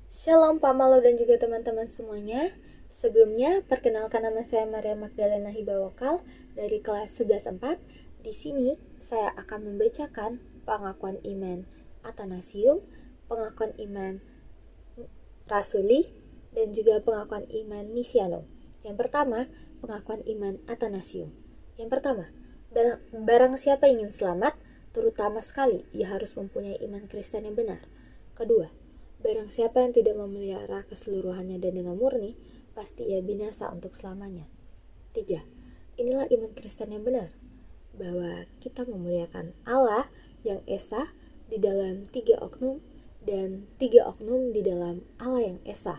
Shalom Pak Malo dan juga teman-teman semuanya. Sebelumnya, perkenalkan nama saya Maria Magdalena Hibawakal dari kelas 11.4. Di sini, saya akan membacakan pengakuan iman Athanasium, pengakuan iman Rasuli, dan juga pengakuan iman Nisianum. Yang pertama, pengakuan iman Athanasium. Yang pertama, barang siapa ingin selamat, terutama sekali ia harus mempunyai iman Kristen yang benar. Kedua, barang siapa yang tidak memelihara keseluruhannya dan dengan murni, pasti ia binasa untuk selamanya. 3. Inilah iman Kristen yang benar, bahwa kita memuliakan Allah yang Esa di dalam 3 oknum dan 3 oknum di dalam Allah yang Esa.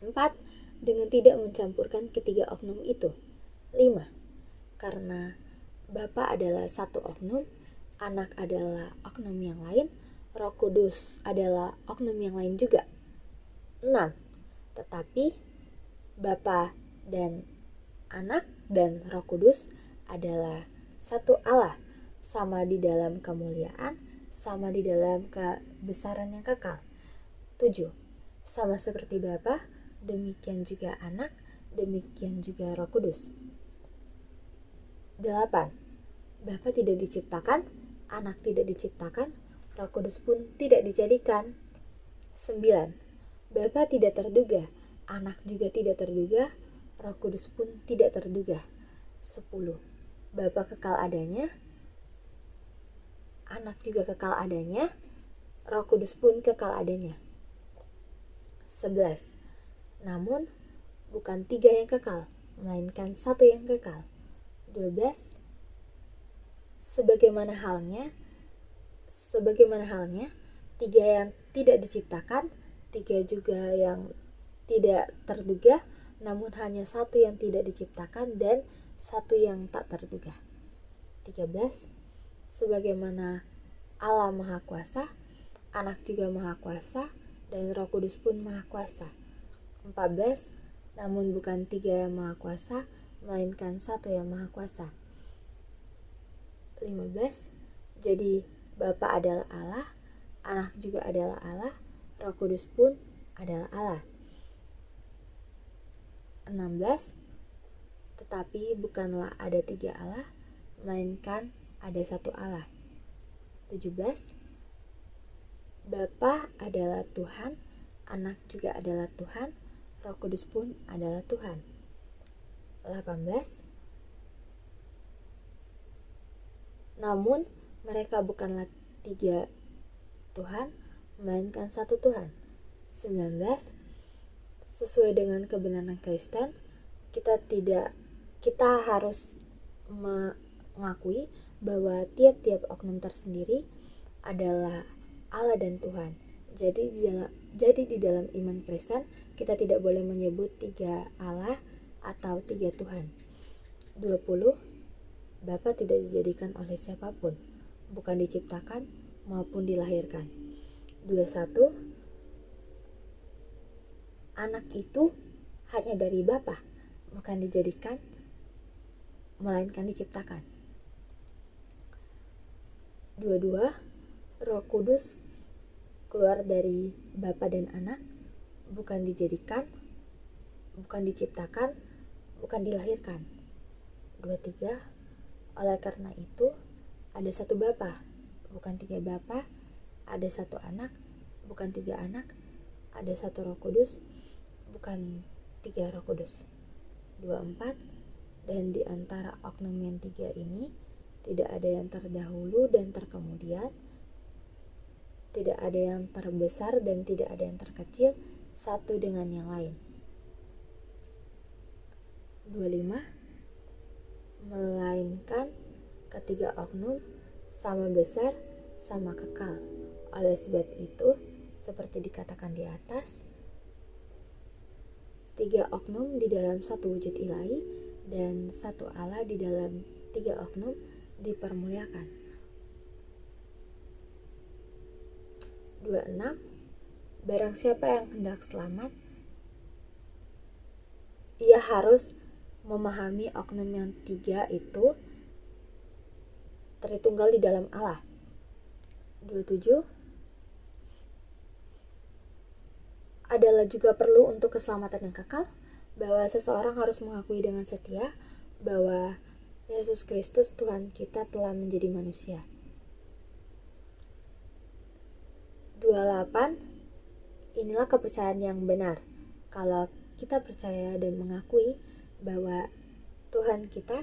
4. Dengan tidak mencampurkan ketiga oknum itu. 5. Karena Bapa adalah satu oknum, Anak adalah oknum yang lain, Roh Kudus adalah oknum yang lain juga. 6. Tetapi Bapa dan Anak dan Roh Kudus adalah satu Allah, sama di dalam kemuliaan, sama di dalam kebesaran yang kekal. 7. Sama seperti Bapa, demikian juga Anak, demikian juga Roh Kudus. 8. Bapa tidak diciptakan, Anak tidak diciptakan, Roh Kudus pun tidak dijadikan. 9. Bapa tidak terduga, Anak juga tidak terduga, Roh Kudus pun tidak terduga. 10. Bapa kekal adanya, Anak juga kekal adanya, Roh Kudus pun kekal adanya. 11. Namun bukan 3 yang kekal, melainkan 1 yang kekal. 12. Sebagaimana halnya 3 yang tidak diciptakan, 3 juga yang tidak terduga, namun hanya 1 yang tidak diciptakan dan 1 yang tak terduga. 13. Sebagaimana Allah Maha Kuasa, Anak juga Maha Kuasa, dan Roh Kudus pun Maha Kuasa. 14. Namun bukan 3 yang Maha Kuasa, melainkan 1 yang Maha Kuasa. 15. Jadi Bapa adalah Allah, Anak juga adalah Allah, Roh Kudus pun adalah Allah. 16. Tetapi bukanlah ada 3 Allah, melainkan ada 1 Allah. 17. Bapa adalah Tuhan, Anak juga adalah Tuhan, Roh Kudus pun adalah Tuhan. 18. Namun mereka bukanlah 3 Tuhan, melainkan 1 Tuhan. 19. Sesuai dengan kebenaran Kristen, kita harus mengakui bahwa tiap-tiap oknum tersendiri adalah Allah dan Tuhan. Jadi di dalam iman Kristen, kita tidak boleh menyebut 3 Allah atau 3 Tuhan. 20. Bapa tidak dijadikan oleh siapapun, bukan diciptakan maupun dilahirkan. 21. Anak itu hanya dari Bapa, bukan dijadikan, melainkan diciptakan. 22. Roh Kudus keluar dari Bapa dan Anak, bukan dijadikan, bukan diciptakan, bukan dilahirkan. 23. Oleh karena itu, ada 1 Bapa, bukan 3 Bapa, ada 1 Anak, bukan 3 Anak, ada 1 Roh Kudus, bukan 3 Roh Kudus. 24. Dan di antara oknum yang 3 ini, tidak ada yang terdahulu dan terkemudian, tidak ada yang terbesar dan tidak ada yang terkecil, satu dengan yang lain. 25. Melainkan ketiga oknum sama besar, sama kekal. Oleh sebab itu, seperti dikatakan di atas, 3 oknum di dalam 1 wujud ilahi dan 1 Allah di dalam 3 oknum dipermuliakan. 26. Barang siapa yang hendak selamat, ia harus memahami oknum yang 3 itu Tritunggal di dalam Allah. 27. adalah juga perlu untuk keselamatan yang kekal, bahwa seseorang harus mengakui dengan setia bahwa Yesus Kristus Tuhan kita telah menjadi manusia. 28. Inilah kepercayaan yang benar. Kalau kita percaya dan mengakui bahwa Tuhan kita,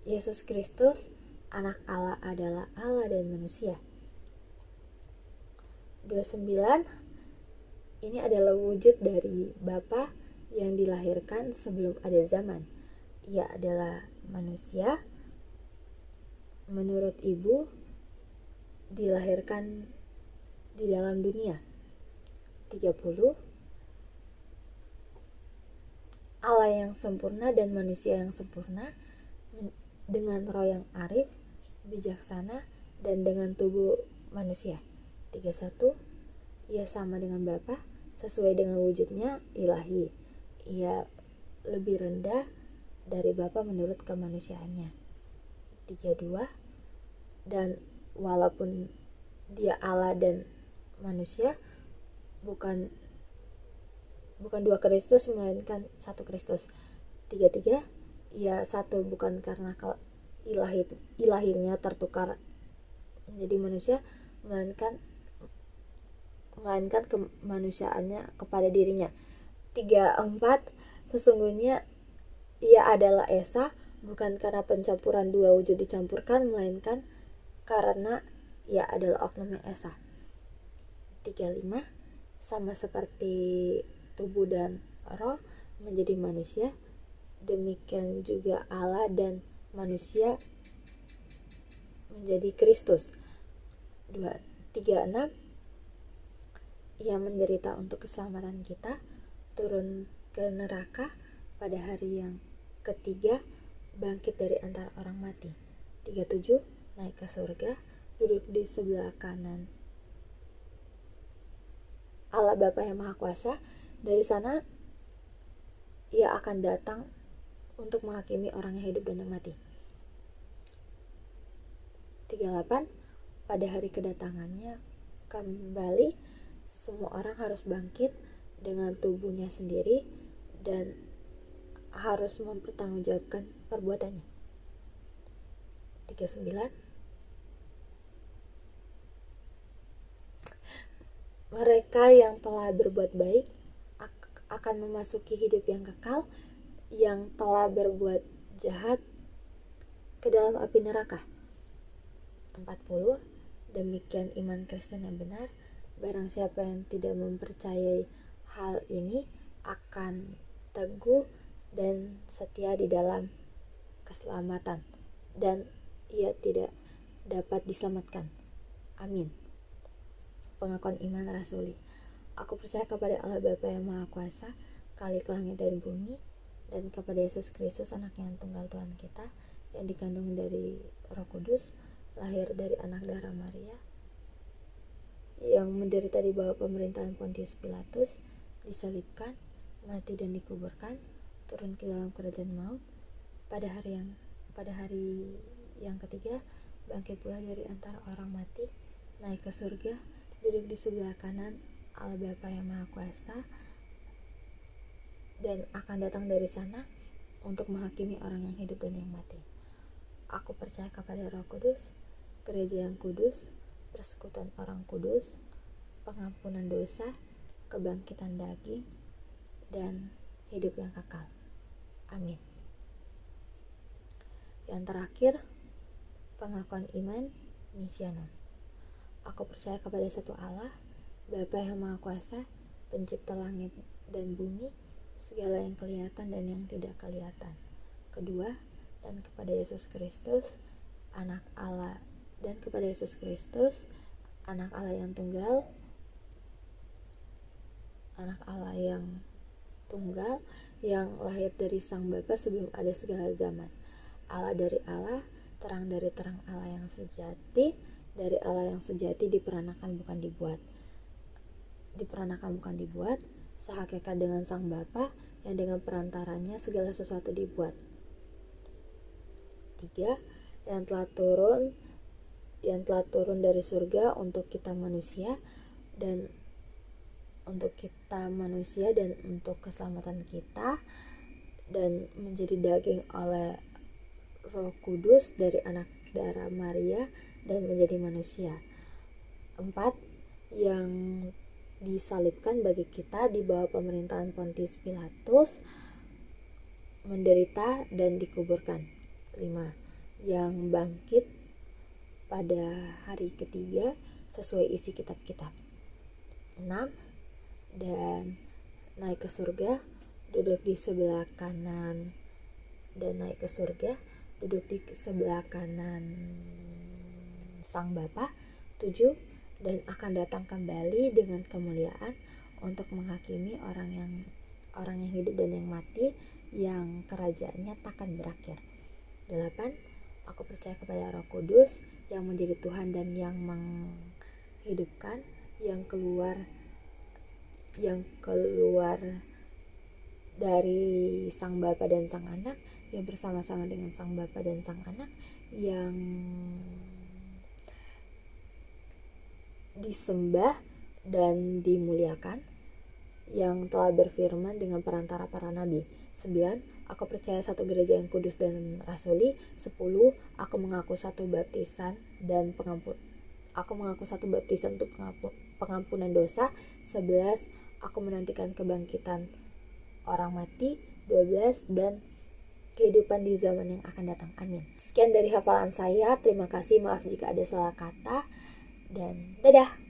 Yesus Kristus, anak Allah adalah Allah dan manusia. 29. Ini adalah wujud dari Bapa yang dilahirkan sebelum ada zaman. Ia adalah manusia menurut ibu, dilahirkan di dalam dunia. 30. Allah yang sempurna dan manusia yang sempurna, dengan roh yang arif, bijaksana, dan dengan tubuh manusia. 31. Ia sama dengan Bapa, sesuai dengan wujudnya ilahi. Ia lebih rendah dari Bapa menurut kemanusiaannya. 32. Dan walaupun dia Allah dan manusia, bukan dua Kristus, melainkan satu Kristus. 33. Ia satu bukan karena ilahinya tertukar menjadi manusia, melainkan kemanusiaannya kepada dirinya. 34. Sesungguhnya ia adalah Esa, bukan karena pencampuran dua wujud dicampurkan, melainkan karena ia adalah oknum yang Esa. 35. Sama seperti tubuh dan roh menjadi manusia, demikian juga Allah dan manusia menjadi Kristus. 36. Ia menderita untuk keselamatan kita, turun ke neraka pada hari yang ketiga, bangkit dari antara orang mati. 37. Naik ke surga, duduk di sebelah kanan Allah Bapa yang Maha Kuasa. Dari sana ia akan datang untuk menghakimi orang yang hidup dan yang mati. 38. Pada hari kedatangannya kembali, semua orang harus bangkit dengan tubuhnya sendiri dan harus mempertanggungjawabkan perbuatannya. 39. Mereka yang telah berbuat baik akan memasuki hidup yang kekal, yang telah berbuat jahat ke dalam api neraka. 40. Demikian iman Kristen yang benar. Barang siapa yang tidak mempercayai hal ini akan teguh dan setia di dalam keselamatan, dan ia tidak dapat diselamatkan. Amin. Pengakuan iman rasuli. Aku percaya kepada Allah Bapa yang Maha Kuasa, Khalik langit dan bumi, dan kepada Yesus Kristus, anaknya yang tunggal Tuhan kita, yang dikandung dari Roh Kudus, lahir dari anak darah Maria, yang menderita di bawah pemerintahan Pontius Pilatus, disalibkan, mati dan dikuburkan, turun ke dalam kerajaan maut, pada hari yang ketiga bangkit pula dari antara orang mati, naik ke surga, duduk di sebelah kanan Allah Bapa yang Maha Kuasa, dan akan datang dari sana untuk menghakimi orang yang hidup dan yang mati. Aku percaya kepada Roh Kudus, gereja yang kudus, persekutuan orang kudus, pengampunan dosa, kebangkitan daging, dan hidup yang kekal. Amin. Yang terakhir, pengakuan iman Misianum. Aku percaya kepada satu Allah, Bapa yang Maha Kuasa, pencipta langit dan bumi, segala yang kelihatan dan yang tidak kelihatan. Kedua, dan kepada Yesus Kristus, anak Allah, dan kepada Yesus Kristus, anak Allah yang tunggal, yang lahir dari Sang Bapa sebelum ada segala zaman. Allah dari Allah, terang dari terang, Allah yang sejati dari Allah yang sejati, diperanakan bukan dibuat, sehakikat dengan Sang Bapa, yang dengan perantaranya segala sesuatu dibuat. 3. Yang telah turun dari surga untuk kita manusia, dan untuk kita manusia dan untuk keselamatan kita, dan menjadi daging oleh Roh Kudus dari anak darah Maria dan menjadi manusia. 4. Yang disalibkan bagi kita di bawah pemerintahan Pontius Pilatus, menderita dan dikuburkan. 5. Yang bangkit pada hari ketiga sesuai isi kitab-kitab. 6. Dan naik ke surga, duduk di sebelah kanan, dan naik ke surga, duduk di sebelah kanan Sang Bapa. 7. Dan akan datang kembali dengan kemuliaan untuk menghakimi orang yang hidup dan yang mati, yang kerajaannya takkan berakhir. 8. Aku percaya kepada Roh Kudus yang menjadi Tuhan dan yang menghidupkan, yang keluar dari Sang Bapa dan Sang Anak, yang bersama-sama dengan Sang Bapa dan Sang Anak, yang disembah dan dimuliakan, yang telah berfirman dengan perantara para nabi. 9. Aku percaya satu gereja yang kudus dan rasuli. 10. Aku mengaku satu baptisan untuk pengampunan dosa. 11. Aku menantikan kebangkitan orang mati. 12. Dan kehidupan di zaman yang akan datang. Amin. Sekian dari hafalan saya. Terima kasih, maaf jika ada salah kata, dan dadah.